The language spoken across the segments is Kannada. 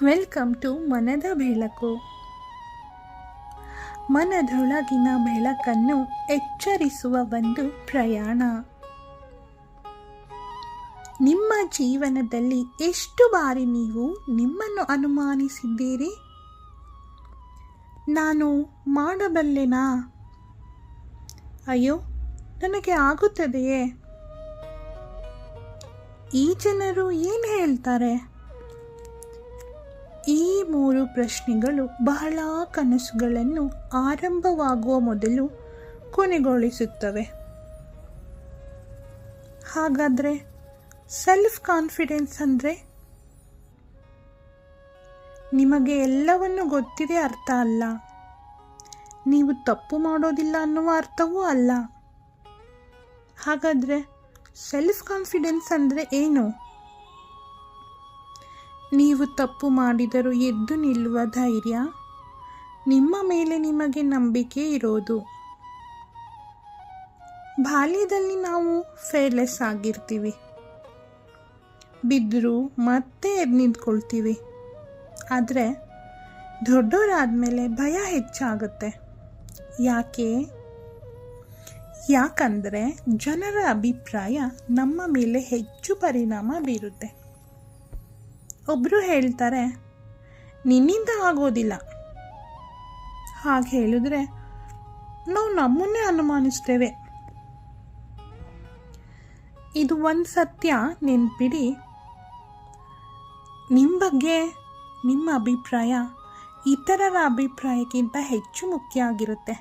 ವೆಲ್ಕಮ್ ಟು ಮನದ ಬೆಳಕು. ಮನದೊಳಗಿನ ಬೆಳಕನ್ನು ಎಚ್ಚರಿಸುವ ಒಂದು ಪ್ರಯಾಣ. ನಿಮ್ಮ ಜೀವನದಲ್ಲಿ ಎಷ್ಟು ಬಾರಿ ನೀವು ನಿಮ್ಮನ್ನು ಅನುಮಾನಿಸಿದ್ದೀರಿ? ನಾನು ಮಾಡಬಲ್ಲೆನಾ? ಅಯ್ಯೋ, ನನಗೆ ಆಗುತ್ತದೆಯೇ? ಈ ಜನರು ಏನು ಹೇಳ್ತಾರೆ? ಈ 3 ಪ್ರಶ್ನೆಗಳು ಬಹಳ ಕನಸುಗಳನ್ನು ಆರಂಭವಾಗುವ ಮೊದಲು ಕೊನೆಗೊಳಿಸುತ್ತವೆ. ಹಾಗಾದರೆ ಸೆಲ್ಫ್ ಕಾನ್ಫಿಡೆನ್ಸ್ ಅಂದರೆ? ನಿಮಗೆ ಎಲ್ಲವನ್ನು ಗೊತ್ತಿದೆ ಅರ್ಥ ಅಲ್ಲ. ನೀವು ತಪ್ಪು ಮಾಡೋದಿಲ್ಲ ಅನ್ನುವ ಅರ್ಥವೂ ಅಲ್ಲ. ಹಾಗಾದರೆ ಸೆಲ್ಫ್ ಕಾನ್ಫಿಡೆನ್ಸ್ ಅಂದರೆ ಏನು? ನೀವು ತಪ್ಪು ಮಾಡಿದರೂ ಎದ್ದು ನಿಲ್ಲುವ ಧೈರ್ಯ, ನಿಮ್ಮ ಮೇಲೆ ನಿಮಗೆ ನಂಬಿಕೆ ಇರೋದು. ಬಾಲ್ಯದಲ್ಲಿ ನಾವು ಫೇರ್ಲೆಸ್ ಆಗಿರ್ತೀವಿ, ಬಿದ್ದರೂ ಮತ್ತೆ ಎದ್ದು ನಿಂತ್ಕೊಳ್ತೀವಿ. ಆದರೆ ದೊಡ್ಡವರಾದ್ಮೇಲೆ ಭಯ ಹೆಚ್ಚಾಗುತ್ತೆ. ಯಾಕಂದರೆ ಜನರ ಅಭಿಪ್ರಾಯ ನಮ್ಮ ಮೇಲೆ ಹೆಚ್ಚು ಪರಿಣಾಮ ಬೀರುತ್ತೆ. ಒಬ್ಬರು ಹೇಳ್ತಾರೆ, ನಿನ್ನಿಂದ ಆಗೋದಿಲ್ಲ. ಹಾಗೆ ಹೇಳಿದ್ರೆ ನಾವು ನಮ್ಮನ್ನೇ ಅನುಮಾನಿಸ್ತೇವೆ. ಇದು ಒಂದು ಸತ್ಯ ನೆನ್ಪಿಡಿ. ನಿಮ್ಮ ಬಗ್ಗೆ ನಿಮ್ಮ ಅಭಿಪ್ರಾಯ ಇತರರ ಅಭಿಪ್ರಾಯಕ್ಕಿಂತ ಹೆಚ್ಚು ಮುಖ್ಯ ಆಗಿರುತ್ತೆ.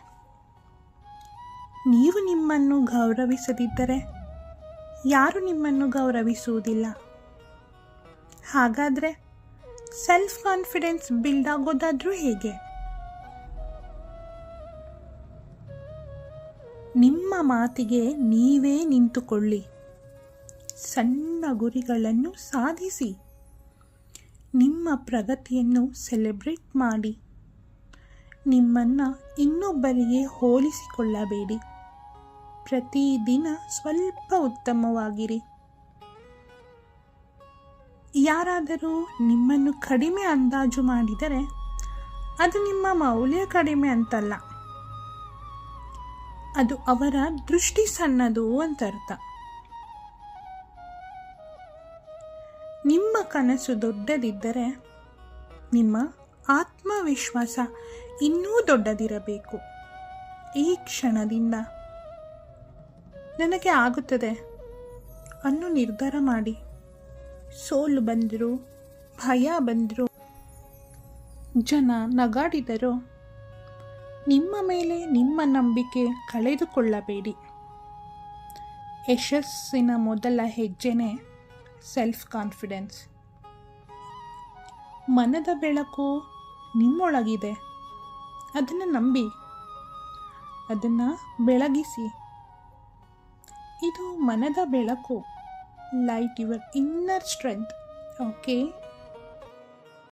ನೀವು ನಿಮ್ಮನ್ನು ಗೌರವಿಸದಿದ್ದರೆ ಯಾರು ನಿಮ್ಮನ್ನು ಗೌರವಿಸುವುದಿಲ್ಲ. ಹಾಗಾದರೆ ಸೆಲ್ಫ್ ಕಾನ್ಫಿಡೆನ್ಸ್ ಬಿಲ್ಡ್ ಆಗೋದಾದ್ರೂ ಹೇಗೆ? ನಿಮ್ಮ ಮಾತಿಗೆ ನೀವೇ ನಿಂತುಕೊಳ್ಳಿ. ಸಣ್ಣ ಗುರಿಗಳನ್ನು ಸಾಧಿಸಿ. ನಿಮ್ಮ ಪ್ರಗತಿಯನ್ನು ಸೆಲೆಬ್ರೇಟ್ ಮಾಡಿ. ನಿಮ್ಮನ್ನು ಇನ್ನೊಬ್ಬರಿಗೆ ಹೋಲಿಸಿಕೊಳ್ಳಬೇಡಿ. ಪ್ರತಿದಿನ ಸ್ವಲ್ಪ ಉತ್ತಮವಾಗಿರಿ. ಯಾರಾದರೂ ನಿಮ್ಮನ್ನು ಕಡಿಮೆ ಅಂದಾಜು ಮಾಡಿದರೆ ಅದು ನಿಮ್ಮ ಮೌಲ್ಯ ಕಡಿಮೆ ಅಂತಲ್ಲ, ಅದು ಅವರ ದೃಷ್ಟಿ ಸಣ್ಣದು ಅಂತ ಅರ್ಥ. ನಿಮ್ಮ ಕನಸು ದೊಡ್ಡದಿದ್ದರೆ ನಿಮ್ಮ ಆತ್ಮವಿಶ್ವಾಸ ಇನ್ನೂ ದೊಡ್ಡದಿರಬೇಕು. ಈ ಕ್ಷಣದಿಂದ ನನಗೆ ಆಗುತ್ತದೆ ಅನ್ನೋ ನಿರ್ಧಾರ ಮಾಡಿ. ಸೋಲು ಬಂದರು, ಭಯ ಬಂದರು, ಜನ ನಗಾಡಿದರು, ನಿಮ್ಮ ಮೇಲೆ ನಿಮ್ಮ ನಂಬಿಕೆ ಕಳೆದುಕೊಳ್ಳಬೇಡಿ. ಯಶಸ್ಸಿನ ಮೊದಲ ಹೆಜ್ಜೆನೇ ಸೆಲ್ಫ್ ಕಾನ್ಫಿಡೆನ್ಸ್. ಮನದ ಬೆಳಕು ನಿಮ್ಮೊಳಗಿದೆ. ಅದನ್ನು ನಂಬಿ, ಅದನ್ನು ಬೆಳಗಿಸಿ. ಇದು ಮನದ ಬೆಳಕು. Light your inner strength. Okay.